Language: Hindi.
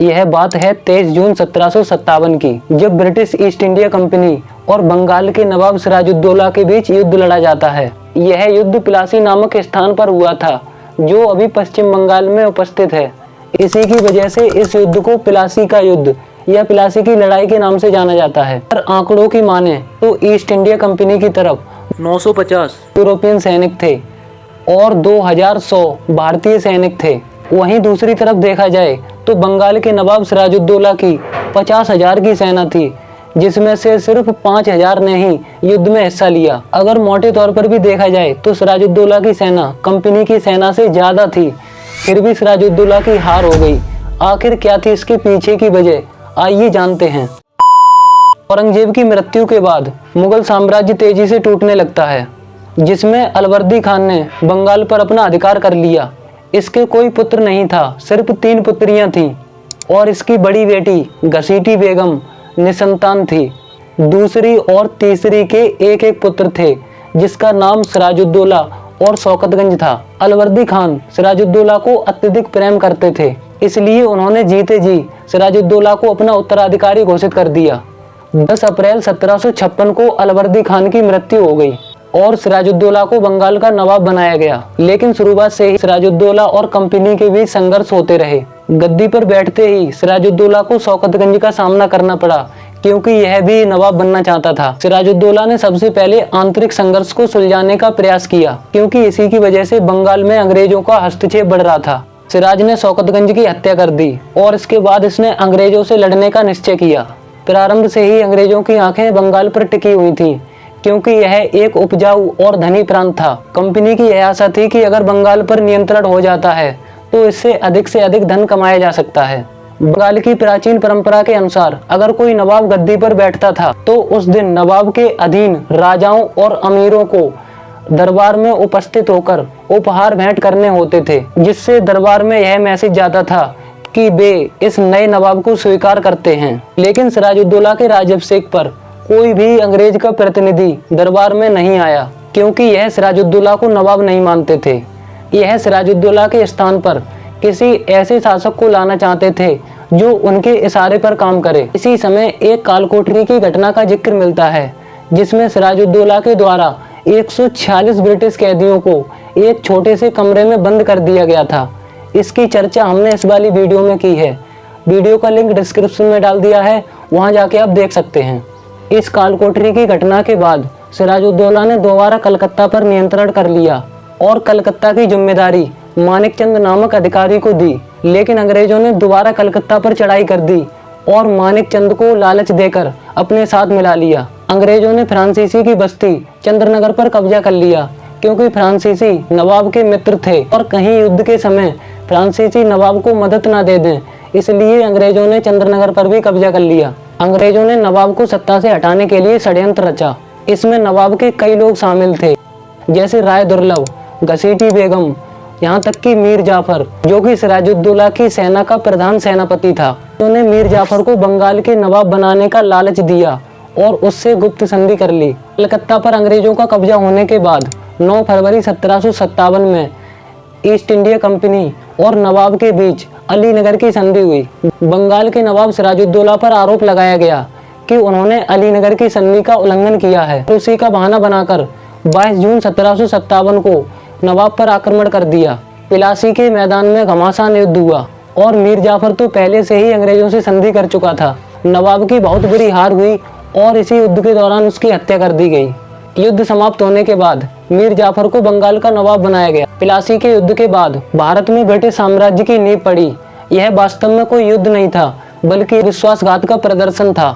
यह बात है 23 जून 1757 की, जब ब्रिटिश ईस्ट इंडिया कंपनी और बंगाल के नवाब सिराजुद्दौला के बीच युद्ध लड़ा जाता है। यह युद्ध प्लासी नामक स्थान पर हुआ था, जो अभी पश्चिम बंगाल में उपस्थित है। इसी की वजह से इस युद्ध को प्लासी का युद्ध या प्लासी की लड़ाई के नाम से जाना जाता है। पर आंकड़ों की माने तो ईस्ट इंडिया कंपनी की तरफ 950 यूरोपियन सैनिक थे और 2100 भारतीय सैनिक थे। वहीं दूसरी तरफ देखा जाए तो बंगाल के नवाब सिराजुद्दौला की 50,000 की सेना थी, जिसमें से सिर्फ 5,000 ने ही युद्ध में हिस्सा लिया। अगर मोटे तौर पर भी देखा जाए तो सिराजुद्दौला की सेना कंपनी की सेना से ज्यादा थी, फिर भी सिराजुद्दौला की हार हो गई। आखिर क्या थी इसके पीछे की वजह, आइए जानते हैं। औरंगजेब की मृत्यु के बाद मुगल साम्राज्य तेजी से टूटने लगता है, जिसमें अलवर्दी खान ने बंगाल पर अपना अधिकार कर लिया। इसके कोई पुत्र नहीं था, सिर्फ 3 पुत्रियां थीं और इसकी बड़ी बेटी घसीटी बेगम निसंतान थी। दूसरी और तीसरी के एक एक पुत्र थे, जिसका नाम सिराजुद्दौला और शौकतगंज था। अलवर्दी खान सिराजुद्दौला को अत्यधिक प्रेम करते थे, इसलिए उन्होंने जीते जी सिराजुद्दौला को अपना उत्तराधिकारी घोषित कर दिया। 10 अप्रैल 1756 को अलवर्दी खान की मृत्यु हो गई और सिराजुद्दौला को बंगाल का नवाब बनाया गया। लेकिन शुरुआत से ही सिराजुद्दौला और कंपनी के बीच संघर्ष होते रहे। गद्दी पर बैठते ही सिराजुद्दौला को शौकतगंज का सामना करना पड़ा, क्योंकि यह भी नवाब बनना चाहता था। सिराजुद्दौला ने सबसे पहले आंतरिक संघर्ष को सुलझाने का प्रयास किया, क्योंकि इसी की वजह से बंगाल में अंग्रेजों का हस्तक्षेप बढ़ रहा था। सिराज ने शौकतगंज की हत्या कर दी और इसके बाद इसने अंग्रेजों से लड़ने का निश्चय किया। प्रारंभ से ही अंग्रेजों की आंखें बंगाल पर टिकी हुई थीं, क्योंकि यह एक उपजाऊ और धनी प्रांत था। कंपनी की यह आशा थी कि अगर बंगाल पर नियंत्रण हो जाता है तो इससे से अधिक धन कमाया जा सकता है। बंगाल की प्राचीन परंपरा के अनुसार अगर कोई नवाब गद्दी पर बैठता था तो उस दिन नवाब के अधीन राजाओं और अमीरों को दरबार में उपस्थित होकर उपहार भेंट करने होते थे, जिससे दरबार में यह मैसेज जाता था कि वे इस नए नवाब को स्वीकार करते हैं। लेकिन सिराजुद्दौला के राज्याभिषेक पर कोई भी अंग्रेज का प्रतिनिधि दरबार में नहीं आया, क्योंकि यह सिराजुद्दौला को नवाब नहीं मानते थे। यह सिराजुद्दौला के स्थान पर किसी ऐसे शासक को लाना चाहते थे जो उनके इशारे पर काम करे। इसी समय एक कालकोठरी की घटना का जिक्र मिलता है, जिसमें सिराजुद्दौला के द्वारा 146 ब्रिटिश कैदियों को एक छोटे से कमरे में बंद कर दिया गया था। इसकी चर्चा हमने इस वाली वीडियो में की है। वीडियो का लिंक डिस्क्रिप्शन में डाल दिया है, वहां जाके आप देख सकते हैं। इस कालकोठरी की घटना के बाद सिराजुद्दौला ने दोबारा कलकत्ता पर नियंत्रण कर लिया और कलकत्ता की जिम्मेदारी मानिकचंद नामक अधिकारी को दी। लेकिन अंग्रेजों ने दोबारा कलकत्ता पर चढ़ाई कर दी और मानिकचंद को लालच देकर अपने साथ मिला लिया। अंग्रेजों ने फ्रांसीसी की बस्ती चंद्रनगर पर कब्जा कर लिया, क्योंकि फ्रांसीसी नवाब के मित्र थे और कहीं युद्ध के समय फ्रांसीसी नवाब को मदद न दे दें, इसलिए अंग्रेजों ने चंद्रनगर पर भी कब्जा कर लिया। अंग्रेजों ने नवाब को सत्ता से हटाने के लिए षड्यंत्र रचा। इसमें नवाब के कई लोग शामिल थे, जैसे राय दुर्लभ, घसीटी बेगम, यहाँ तक कि मीर जाफर, जो कि सिराजुद्दौला की सेना का प्रधान सेनापति था। उन्होंने मीर जाफर को बंगाल के नवाब बनाने का लालच दिया और उससे गुप्त संधि कर ली। कलकत्ता पर अंग्रेजों का कब्जा होने के बाद 9 फरवरी 1757 में ईस्ट इंडिया कंपनी और नवाब के बीच अलीनगर की संधि हुई। बंगाल के नवाब सिराजुद्दौला पर आरोप लगाया गया कि उन्होंने अलीनगर की संधि का उल्लंघन किया है। उसी का बहाना बनाकर 22 जून 1757 को नवाब पर आक्रमण कर दिया। प्लासी के मैदान में घमासान युद्ध हुआ और मीर जाफर तो पहले से ही अंग्रेजों से संधि कर चुका था। नवाब की बहुत बुरी हार हुई और इसी युद्ध के दौरान उसकी हत्या कर दी गई। युद्ध समाप्त होने के बाद मीर जाफर को बंगाल का नवाब बनाया गया। प्लासी के युद्ध के बाद भारत में ब्रिटिश साम्राज्य की नींव पड़ी। यह वास्तव में कोई युद्ध नहीं था, बल्कि विश्वासघात का प्रदर्शन था।